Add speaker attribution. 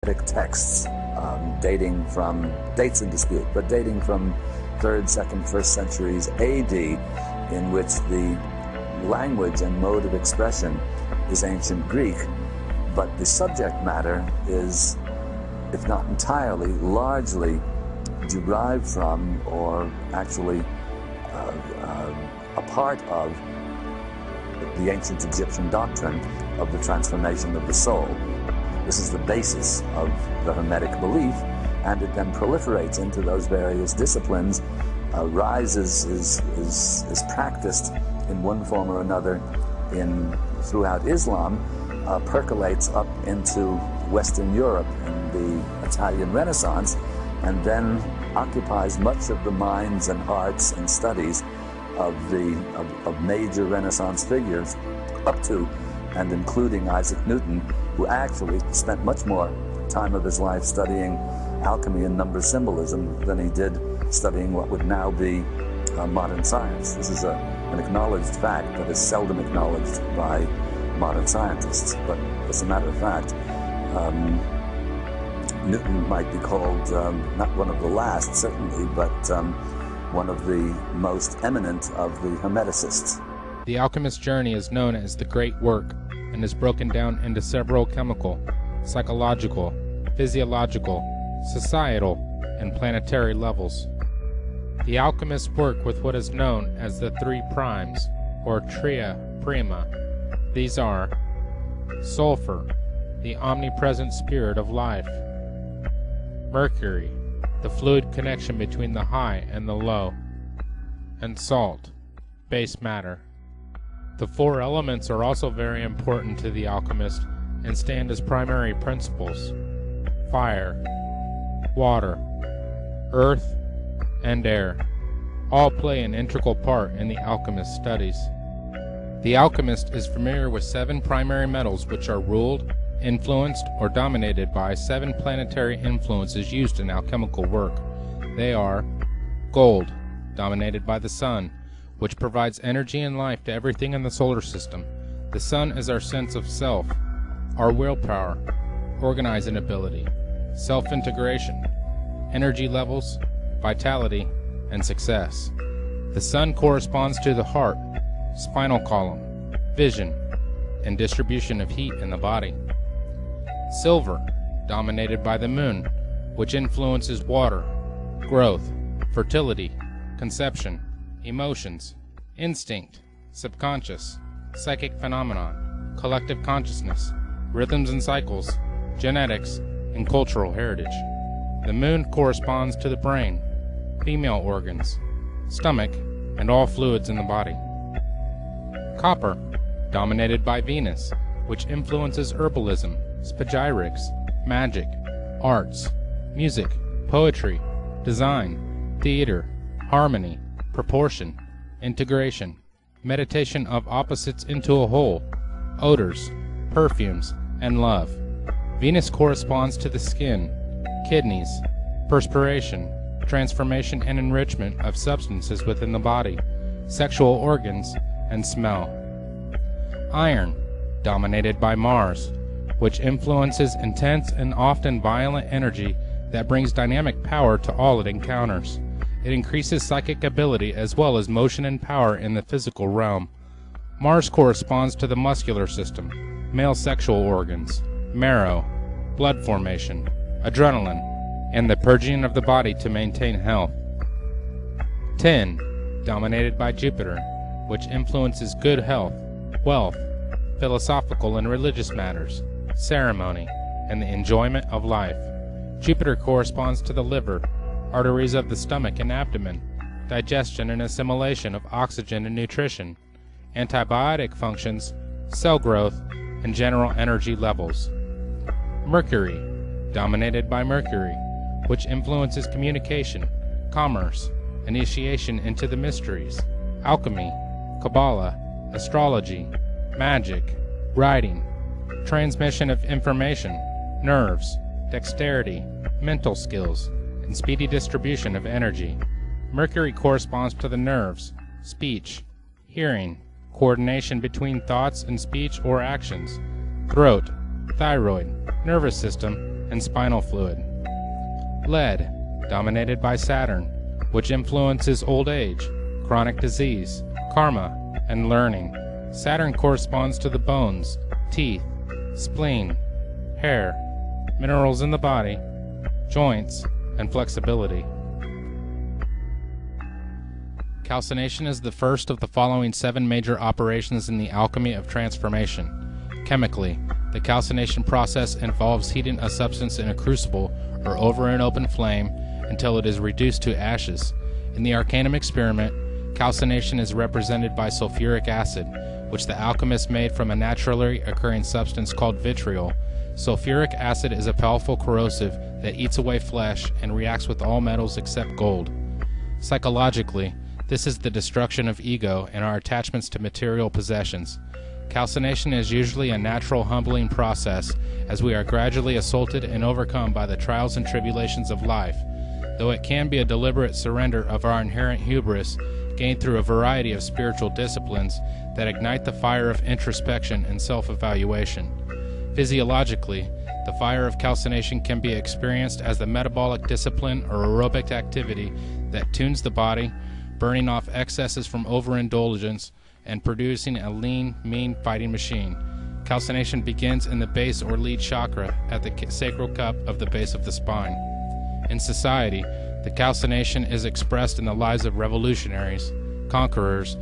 Speaker 1: Hermetic texts dating from, dates in dispute, but dating from 3rd, 2nd, 1st centuries AD, in which the language and mode of expression is ancient Greek, but the subject matter is, if not entirely, largely derived from, or actually a part of, the ancient Egyptian doctrine of the transformation of the soul. This is the basis of the Hermetic belief, and it then proliferates into those various disciplines, is practiced in one form or another throughout Islam, percolates up into Western Europe in the Italian Renaissance, and then occupies much of the minds and hearts and studies of major Renaissance figures, up to and including Isaac Newton, who actually spent much more time of his life studying alchemy and number symbolism than he did studying what would now be modern science. This is an acknowledged fact that is seldom acknowledged by modern scientists, but as a matter of fact, Newton might be called not one of the last, certainly, but one of the most eminent of the Hermeticists.
Speaker 2: The alchemist's journey is known as the Great Work and is broken down into several chemical, psychological, physiological, societal, and planetary levels. The alchemists work with what is known as the 3 primes, or tria prima. These are sulfur, the omnipresent spirit of life; mercury, the fluid connection between the high and the low; and salt, base matter. The 4 elements are also very important to the alchemist and stand as primary principles: fire, water, earth, and air. All play an integral part in the alchemist's studies. The alchemist is familiar with 7 primary metals which are ruled, influenced, or dominated by 7 planetary influences used in alchemical work. They are gold, dominated by the sun, which provides energy and life to everything in the solar system. The sun is our sense of self, our willpower, organizing ability, self-integration, energy levels, vitality, and success. The sun corresponds to the heart, spinal column, vision, and distribution of heat in the body. Silver, dominated by the moon, which influences water, growth, fertility, conception, emotions, instinct, subconscious, psychic phenomenon, collective consciousness, rhythms and cycles, genetics, and cultural heritage. The moon corresponds to the brain, female organs, stomach, and all fluids in the body. Copper, dominated by Venus, which influences herbalism, spagyrics, magic, arts, music, poetry, design, theater, harmony, proportion, integration, meditation of opposites into a whole, odors, perfumes, and love. Venus corresponds to the skin, kidneys, perspiration, transformation and enrichment of substances within the body, sexual organs, and smell. Iron, dominated by Mars, which influences intense and often violent energy that brings dynamic power to all it encounters. It increases psychic ability as well as motion and power in the physical realm. Mars corresponds to the muscular system, male sexual organs, marrow, blood formation, adrenaline, and the purging of the body to maintain health. Tin, dominated by Jupiter, which influences good health, wealth, philosophical and religious matters, ceremony, and the enjoyment of life. Jupiter corresponds to the liver, arteries of the stomach and abdomen, digestion and assimilation of oxygen and nutrition, antibiotic functions, cell growth, and general energy levels. Mercury, dominated by Mercury, which influences communication, commerce, initiation into the mysteries, alchemy, Kabbalah, astrology, magic, writing, transmission of information, nerves, dexterity, mental skills, and speedy distribution of energy. Mercury corresponds to the nerves, speech, hearing, coordination between thoughts and speech or actions, throat, thyroid, nervous system, and spinal fluid. Lead, dominated by Saturn, which influences old age, chronic disease, karma, and learning. Saturn corresponds to the bones, teeth, spleen, hair, minerals in the body, joints, and flexibility. Calcination is the first of the following 7 major operations in the alchemy of transformation. Chemically, the calcination process involves heating a substance in a crucible or over an open flame until it is reduced to ashes. In the Arcanum experiment, calcination is represented by sulfuric acid, which the alchemist made from a naturally occurring substance called vitriol. Sulfuric acid is a powerful corrosive that eats away flesh and reacts with all metals except gold. Psychologically, this is the destruction of ego and our attachments to material possessions. Calcination is usually a natural humbling process as we are gradually assaulted and overcome by the trials and tribulations of life, though it can be a deliberate surrender of our inherent hubris gained through a variety of spiritual disciplines that ignite the fire of introspection and self-evaluation. Physiologically, the fire of calcination can be experienced as the metabolic discipline or aerobic activity that tunes the body, burning off excesses from overindulgence and producing a lean, mean fighting machine. Calcination begins in the base or lead chakra at the sacral cup of the base of the spine. In society, the calcination is expressed in the lives of revolutionaries, conquerors,